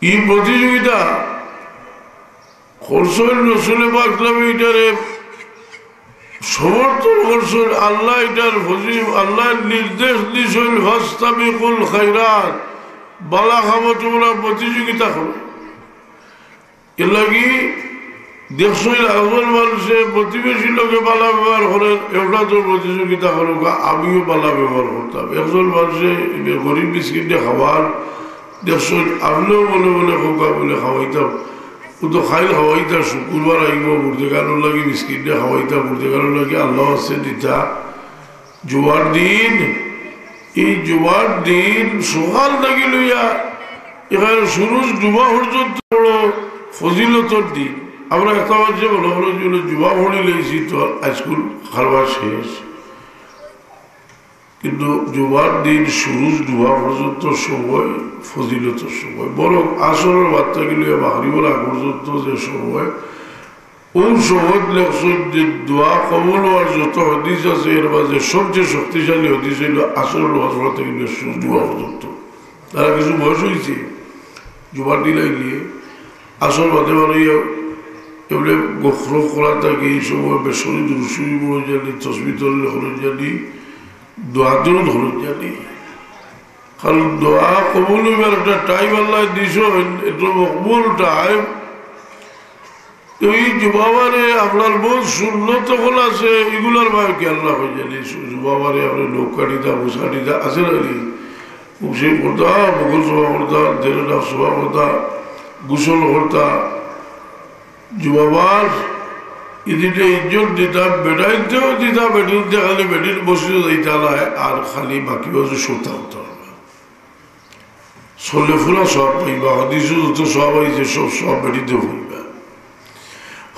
এই প্রতিযোগিতা করছেন রসুল পাক এটারে সমর্থন করছেন, আল্লাহ এটার ফজিল আল্লাহ নির্দেশ দিয়েছেন ফাস্তাবিকুল খায়রাত, বালা খাবো তোমরা প্রতিযোগিতা করো। এর লাগি দেখছই একজন মানুষের প্রতিবেশী লোকে বালা ব্যবহার করেন, এটা তো প্রতিযোগিতা করো আমিও বালা ব্যবহার করতাম। একজন মানুষে গরিব মিসকিনটা খাবার দেখছেন আপনিও বলে বলে খোকা বলে খাওয়াইতাম, ও তো খাইল খাওয়াইতা শুক্রবার আইব বুড়তে গানোর লাগে বিস্কিটটা খাওয়াইতা বুড়তে গানোর লাগে আল্লাহ আছে দিতা জুমার দিন। এই জুমার দিন সকাল থেকে লইয়া এখানে সুরুজ ডুবা পর্যন্ত বড় ফজিলতর দিন। আমরা একটা মাঝে বলো বলো জুমা পড়ি লইছি তো স্কুল খারবার শেষ, কিন্তু জুমার দিন সুরুজ ডুবা পর্যন্ত সময় ফজিলতের সময়, বরং আসরের বার্তাগুলো মাগরিবের আগ পর্যন্ত যে সময়, ওই সময় লেখছেন যে দোয়া কবুল হওয়ার যত হদিস আছে এর মাঝে সবচেয়ে শক্তিশালী হদিস হইল আসরের বাজরা থেকে সুরুজ ডুবা পর্যন্ত। তারা কিছু বয়স হয়েছে জুমার দিন আইলে আসর বাদে বানাইয়া এগুলো গোখর করা থাকে এই সময় বেসরি দুরুসুরি বড় জানি তসবি তল্লে হলেন জানি দোয়া দূর ধরুন জানি কারণ দোয়া কবুল হইবার একটা টাইম আল্লাহ দিস এটা মকবুল টাইম। এই যুবাবারে আপনার বহু শূন্য তখন আছে এগুলার ভাই কি আল্লাহ হয়ে জানি যুবাবারে আপনার নৌকাটিদা মুসাটিদা আছে নাকি মুসিম করতা মুঘল সভা করতা দেড়টা সভা করতা গোসল করতা যুবাবার ইদিকে ইজ্জত দিতাম বেটাইতেও দিতাম বেটিতে খালি বেটির বসিও দিতা নাই আর খালি বাকি বাজু সোতা হতো চলে ফুলা সব পাইবা হদিস যত সব হয়েছে সব বেটিতে হইবা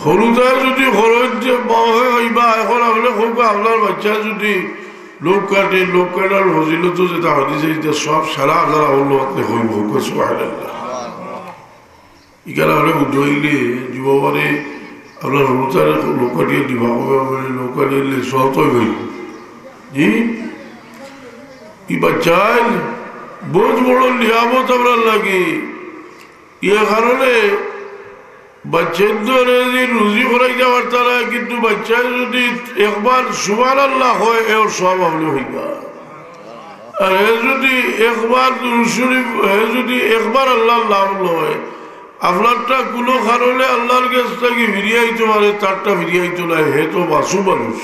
সৰুতাই যদি ঘৰত যে বহে হইবা এখন আপনি কবা আপনার বাচ্চা যদি লোক কাটার ফজিলতো যেটা হদিছে এটা সব সারা আপনার আউল হইব সুবহানাল্লাহ। এখানে আপনি বুঝাইলে যুববারে আপনার সৰুতার লোক কাটিয়ে দিবা বলে লোক কাটিয়ে সব তো হইব জি ই বাচ্চাই বহুত বড় নিয়ামত আপনার লাগে ইয়ে কারণে বাচ্চার ধরে রুজি করাইতে পারত না কিন্তু বাচ্চা যদি একবার সুবহানাল্লাহ হয় এর সব আপনি হইবা আর যদি একবার শরীফ যদি একবার আল্লাহর নাম লয় আপনারটা কোনো কারণে আল্লাহর কাছ থেকে ফিরিয়ে আইতে পারে তারটা ফিরিয়ে আইতে না হে তো বাসু মানুষ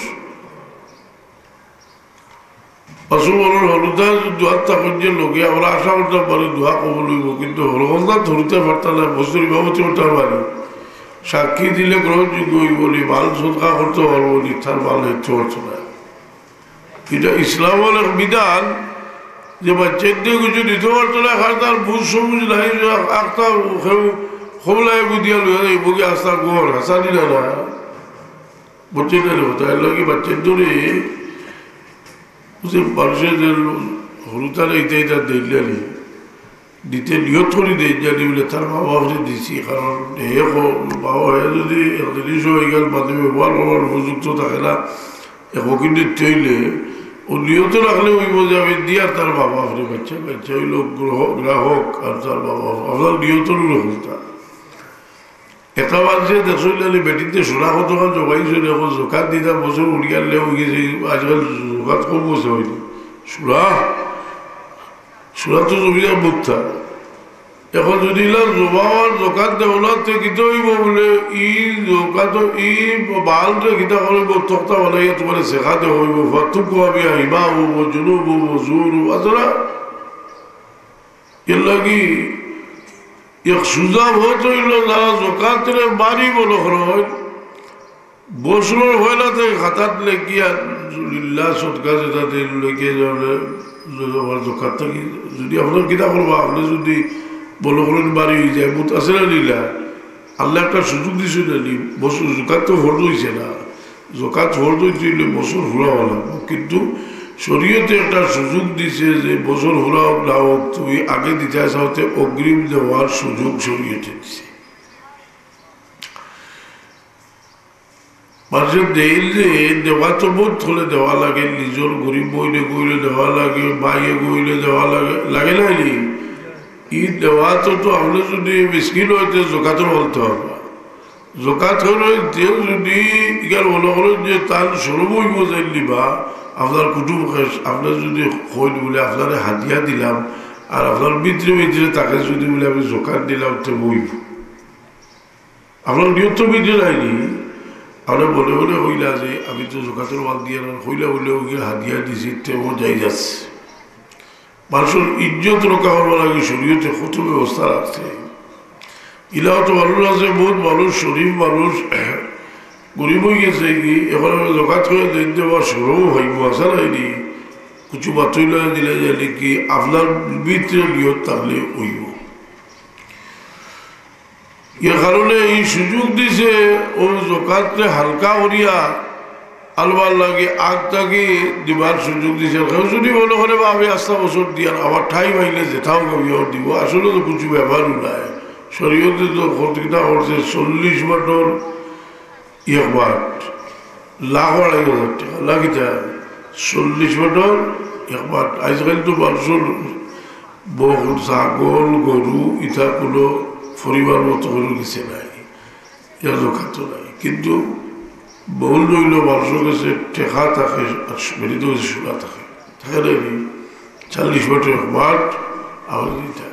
বাসু মানুষ হলুদা দোয়ার তখন যে লোকে আমরা আশা করতে পারি দোয়া কবল হইব কিন্তু হলুদা ধরতে পারতাম না বছর ইমামতি করতে পারি সাক্ষী দিলে গ্রহণযোগ্য বলি মাল সদকা করতে পারবো তার মাল হইতে পারতো না। এটা ইসলামের এক বিধান যে বাচ্চার দিয়ে কিছু দিতে পারতো না খার তার বুঝ সবুজ নাই আখতা খোলাই বুঝিয়া লই বগি আস্তা গোর হাসা দিলে না বলছে না তাই লাগে বাচ্চার ধরে মানুষের হলুতার এইটা এটা দিলে দিতে নিয়ত করে দেয় জানি বলে তার বাবা হচ্ছে দিছি কারণ হে বাবা হয়ে যদি জিনিস হয়ে গেল মাধ্যমে ব্যবহার করার উপযুক্ত থাকে না এখন কিন্তু তৈলে ও নিয়ত রাখলে হইব যে আমি দিয়ে আর তার বাবা আপনি বাচ্চা হইল গ্রাহক আর তার বাবা আপনার নিয়তর হলতা এটা মানছে দেখো বেটিতে সোনা কত জোগাইছিল এখন জোকাত দিতাম বছর উড়িয়ে আনলে হয়ে গেছে আজকাল জোকাত কম বসে হয়নি সুরা তো জমিদার বুদ্ধা এখন যদি জমার জোকাত দেওয়ার থেকে হইব বলে ই জোকাত ই বালটা কিতা করব তক্তা বানাইয়া তোমার শেখাতে হইব ফাতুক আমি আহিবা হব জুনুব হব জোর আছে না এর লাগি এক সুজাব হতে হইল যারা জোকাতের বাড়ি বলো হয় বছর হইলা থেকে খাতাত লেখিয়া লিল্লাহ সদকা যেটা লেখিয়ে যাবে আমার জোকাত থাকি যদি আপনার কিতা করবো আপনি যদি বলো করেন বাড়ি হয়ে যায় বুথ আছে না লীলা আল্লাহ একটা সুযোগ দিছে না নি বছর জোকাত তো ফর্দ হয়েছে না জোকাত ফর্দ হইতে বছর ঘুরাওয়া লাগবো কিন্তু শরীয়তে একটা সুযোগ দিছে যে বছর ঘুরাও না হোক তুমি আগে দিতে চাওতে অগ্রিম দেওয়ার সুযোগ শরীয়তে দিছে। মানুষের দেইল যে দেওয়া তো বোধ হলে দেওয়া লাগে নিজের গরিব বইলে গইলে দেওয়া লাগে বাইয়ে গইলে দেওয়া লাগে নাইনি ই দেওয়া তো আপনি যদি মিসকিন হইতে জোকাতের বলতে হবে জোকাত হলে তেও যদি ইকার মনে করেন যে তার সরবই বোঝাই নিবা আপনার কুটুম আপনার যদি হইল বলে আপনার হাতিয়া দিলাম আর আপনার ভিতরে তাকে যদি বলে আমি জোকাত দিলাম তো বইব আপনার নিয়ত ভিতরে নাইনি আমরা বলে বলে হইলা যে আমি তো জোকাতের মাল দিয়ে হইলা হইলে ওকে হাতিয়া দিছি তেমন যাই যাচ্ছে মানুষের ইজ্জত রক্ষা করবার লাগে শরীয়তে কত ব্যবস্থা রাখছে ইলাও তো মানুষ আছে বহুত মানুষ শরীফ মানুষ গরিব হয়ে গেছে কি এখন আমি জোকাত করে দিতে বা সরও হইব আসা নাইনি কিছু বাতইলা দিলে জানি কি আপনার ভিতরে নিয়ত থাকলে হইব এর কারণে এই সুযোগ দিছে ও জোকাতকে হালকা করিয়া আলবার লাগে আগ তাকে দিবার সুযোগ দিছে যদি মনে করে বা আমি আস্তা বছর দিয়া আমার ঠাই পাইলে যেটাও কবিও দিব আসলে তো কিছু ব্যবহারও নাই শরীয়তে তো কতটা করছে 40 বাটর এক বাট লাখ 2,500 টাকা লাগিটা 40 বাটর এক বাট আজকাল তো মানুষের বহু ছাগল গরু ইটা কোনো পরিবার মতো করে কিছু নাই এর জোখাতো নাই কিন্তু বহুল রইল মানুষের কাছে টেকা থাকে আর মেরিত সোনা থাকে থাকে নি 40 বছর বাদ আবার দিতে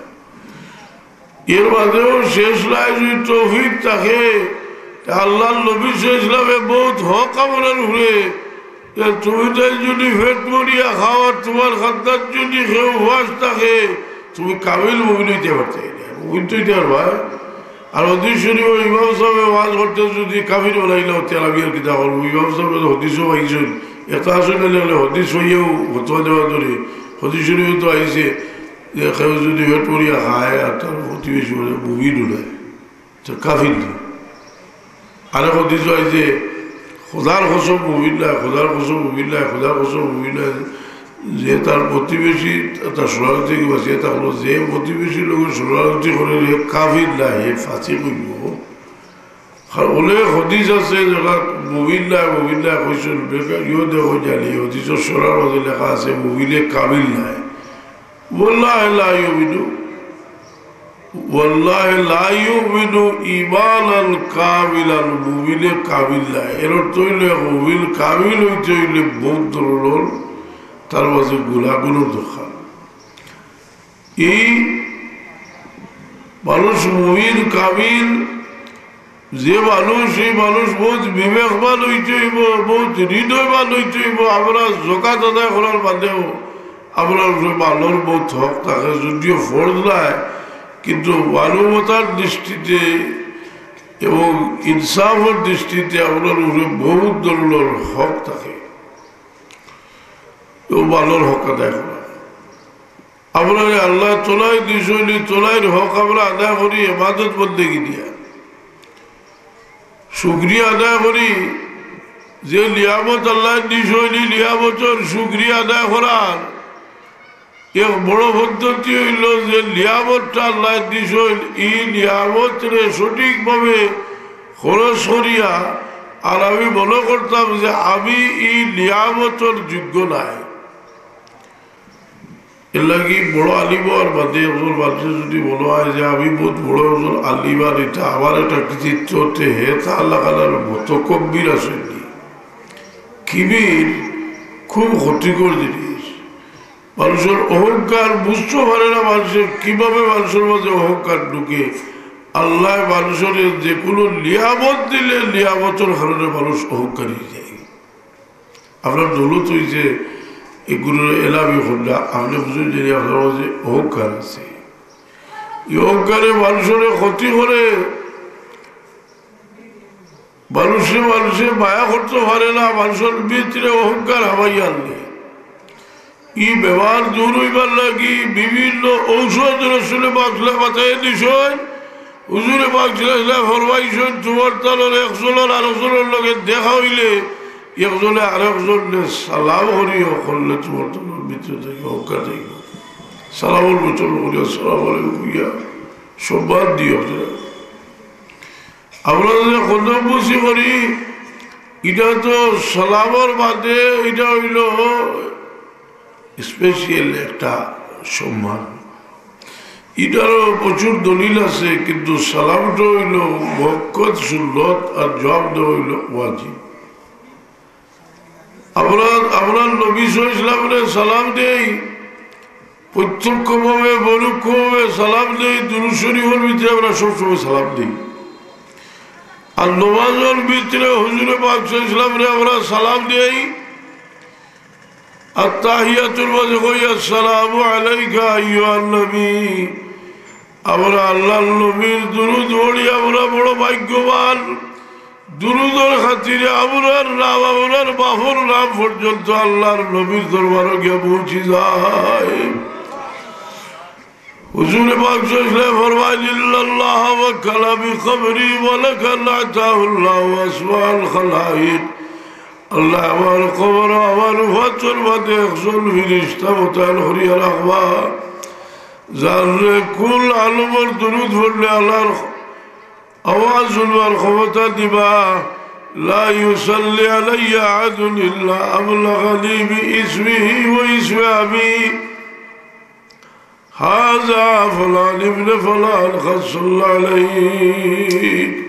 এর মাঝেও শেষ লাই যদি তৌফিক থাকে আল্লাহ নবী ইসলামে বহুত হক আমলের ঘুরে তুমি তাই যদি ফেট মরিয়া খাওয়ার তোমার খাদ্যার যদি কেউ উপাস থাকে তুমি কাবিল মুমিন হইতে পারতে মুমিন তো হইতে পারবা আর হদিস শরীফ ইমাম সাহেব ওয়াজ করতে যদি কাবিল বলাইলে তেলাবি আর কিতা করবো ইমাম সাহেব হদিসও পাইছেন এত আসলে লাগলে হদিস হইয়াও হতোয়া দেওয়া ধরে হদিস শরীফ তো আইসে যে কেউ যদি ফেট মরিয়া খায় আর তার প্রতিবেশী বলে মুমিন উঠায় তো কাবিল আরেক হদিস আইসে খোদার কসম মুমিন নাই খোদার কসম মুমিন নাই খোদার কসম মুমিন নাই যে তার প্রতিবেশী তার শরণার্থী বাঁচিয়ে থাকলো যে প্রতিবেশী লোকের শরণার্থী করে কাফির নাই হে ফাঁসি করব অনেক হদিস আছে যারা মুমিন নাই কইসন ইও দেখো জানি হদিসের সরার মধ্যে লেখা আছে মুমিনে কাবিল নাই ওয়াল্লাহি লা ইউমিনু ওয়াল্লাহি লা ইউমিনু ঈমানান কামিলান মুমিনে কাবিল নাই এর অর্থ হইলে মুমিন কাবিল হইতে হইলে বহুত ধরনের তার মাঝে গুণাগুণের দোকান এই মানুষ মুমিন কাবিল যে মানুষ এই মানুষ বহুত বিবেকবান হইতে হইব বহুত হৃদয়বান হইতে হইব আমরা জকাত আদায় করার বাদেও আমরা মানুষ বহুত হক থাকে যদিও ফরজ নাই কিন্তু মানবতার দৃষ্টিতে এবং ইনসাফের দৃষ্টিতে আপনার উপরে বহুত ধরনের হক থাকে ভালোর হক আদায় করা আমরা আল্লাহ তোলাই দিশলি তোলাইয়ের হক আমরা আদায় করি ইবাদত বলতে গিয়ে শুকরিয়া আদায় করি যে লিয়ামত আল্লাহ দিশলি লিয়ামতের শুকরিয়া আদায় করার এক বড় পদ্ধতি হইল যে লিয়ামতটা আল্লাহ দিশল এই লিয়ামতরে সঠিকভাবে খরচ করিয়া আর আমি মনে করতাম যে আমি এই লিয়ামতের যোগ্য নাই এর লাগি বড় আলিম আর বাদে ওজন মানুষের যদি মনে হয় যে আমি বহুত বড় ওজন আলিম আর এটা আমার একটা কৃতিত্ব হতে হে তা আল্লাহ কালার মতো কব্বির আসেনি কিবির খুব ক্ষতিকর জিনিস মানুষের অহংকার বুঝতে পারে না মানুষের কিভাবে মানুষের মধ্যে অহংকার ঢুকে আল্লাহ মানুষের যে কোনো লিয়ামত দিলে লিয়ামতের কারণে মানুষ অহংকারী যায় আপনার দৌলত হয়েছে এগুলোর এলামি হন্ডা আপনি বুঝুন যে আপনার মাঝে অহংকার আছে এই অহংকারে মানুষের ক্ষতি করে মানুষে মায়া করতে পারে না মানুষের ভিতরে অহংকার হাবাই আনলে ই ব্যবহার দূর হইবার লাগি বিভিন্ন ঔষধ রসুলে বাঁচলে মাথায় দিছেন হুজুরে বাঁচলে ফরমাইছেন তোমার তালের একজনের আরেকজনের লগে দেখা হইলে একজনে আরেকজনে সালাম করিও করলে তোমার তালের ভিতরে থেকে অহংকার যাইব সালামের ভিতর করিয়া সালাম আলাইকুম কইয়া সম্মান দিও আমরা যে কদম বসি করি এটা তো সালামের বাদে এটা হইল স্পেশাল একটা সম্মান এটারও প্রচুর দলিল আছে কিন্তু সালামটা হইল মুআক্কাদ সুন্নত আর জবাব দেওয়া হইল ওয়াজিব আমরা নবী সাল্লাল্লাহু সালাম দেই প্রত্যক্ষভাবে পরোক্ষভাবে সালাম দেই দুরূদ শরীফের ভিতরে আমরা সবসময় সালাম দিই আর নামাজের ভিতরে হুজুরে পাক সাল্লাল্লাহু আলাইহি আমরা সালাম দেই আত্তাহিয়াতুল মাঝে কই আসসালামু আলাইকা আইয়ুহান নবী আমরা আল্লাহর নবীর দুরূদ পড়ি আমরা বড় ভাগ্যবান দুরূদের খাতিরে আমরার নাম আমরার বাপর নাম পর্যন্ত আল্লাহর নবীর দরবারে গিয়ে পৌঁছে যায় হুজুরে পাক সাল্লাল্লাহু ফরমায় ইল্লাল্লাহ ওয়া কালামি কবরি ওয়া লাকাল আতাউল্লাহু আসওয়াল খালাইক আল্লাহ আমার কবর আমার উফাতের মধ্যে একজন ফেরেশতা মোতায়েন করিয়া রাখবা যারে কুল আলমের দুরূদ পড়লে আল্লাহর আওয়াজ শুনবার ক্ষমতা দিবা লা ইউসাল্লি আলাইয়া আহাদুন ইল্লা আবলাগানি বিইসমিহি ওয়া ইসমি আবি হাযা ফুলান ইবনে ফুলান সাল্লাল্লাহু আলাইহি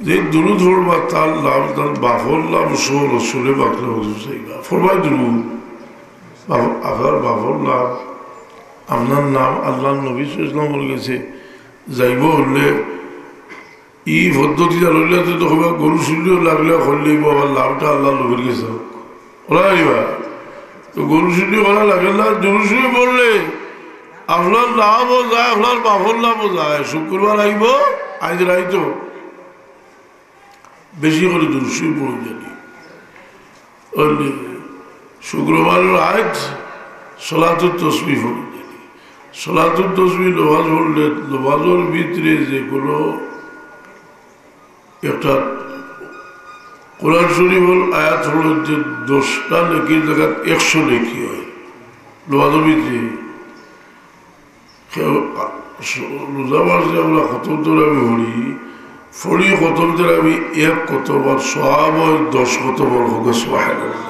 যে দুরূদ পড়বা তার নাম তার বাপর নাম সহ রসুলে বাকলা হুজুর সাইবা ফরমায় দুরূদ আপনার বাবর নাম আপনার নাম আল্লাহ নবী ইসলাম বলে গেছে যাইব হলে ই পদ্ধতিটা রইলে তো গরু শুনলেও লাগলে হলেই আবার লাভটা আল্লাহ নবীর গেছে ওরা তো গরু শুনলে করা লাগে না গরু শুনে বললে আপনার নামও যায় আপনার বাবর নামও যায় শুক্রবার আইব আজ রাইতো বেশি করে দুরুশই পড়ে জানি শুক্রবারের আজ সলাতুর তসবি পড়ে জানি সলাতুর তসবি নমাজ পড়লে নমাজের ভিতরে যে কোনো একটা কোরআন শরীফের আয়াত হল যে 10টা নেকির জায়গায় 100 নেকি হয় নমাজের ভিতরে রোজা মাসে আমরা খতম ধরে আমি হরি ফড়ি খতম ধরে আমি 1 কতবার সব 10 কতবার হোক সুবহানাল্লাহ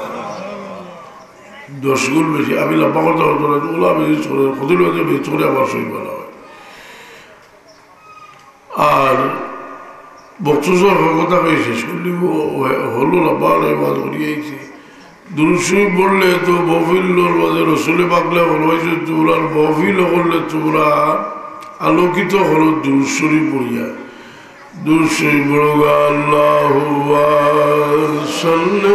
10 গুণ বেশি আমি লম্বা কথা হতো না ওলা বেশি চলে কদিন বাজে বেশি চলে আমার সই বলা হয় আর বক্তব্য কথা কয়ে শেষ করলি হলো লম্বা মাছ করিয়েছি দুরূদ শরীফ বললে তো মহফিলের মাঝে রসুলে পাকলে বলবাইছে তোমরা মহফিল করলে তোমরা আলোকিত হলো দুরূদ শরীফ পড়িয়া দুরূদ শরীফ পড়ো আল্লাহু সাল্লি